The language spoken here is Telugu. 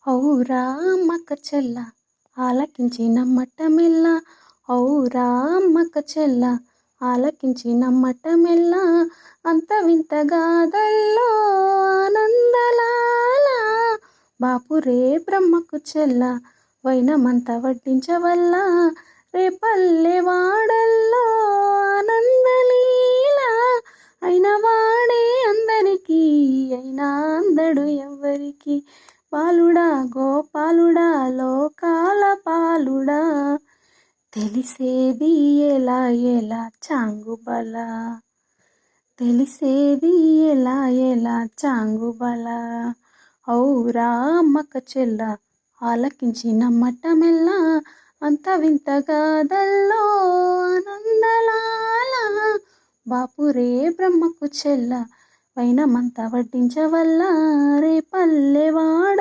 ఔరా అమ్మక చెల్ల ఆలకించి నమ్మటమెల్ల, ఔరా అమ్మక చెల్ల ఆలకించి నమ్మటమెల్ల, అంత వింత గాథల్లో ఆనందలాల. బాపురే బ్రహ్మకు చెల్ల వైనమంత వడ్డించవల్ల, రేపల్లె వాడల్లో ఆనందలీల. అయిన వాడే అందరికీ అయినా అందడు ఎవ్వరికి, బాలుడా గోపాలుడా లోకాల పాలుడా, తెలిసేది ఎలా ఎలా చాంగుబల, తెలిసేది ఎలా ఎలా చాంగుబల. ఔరా అమ్మక చెల్ల ఆలకించి నమ్మటమెల్ల, అంత వింత గాథల్లో ఆనందలాల. బాపురే బ్రహ్మకు చెల్ల వైనమంత వడ్డించవల్ల, రేపల్లె వాడ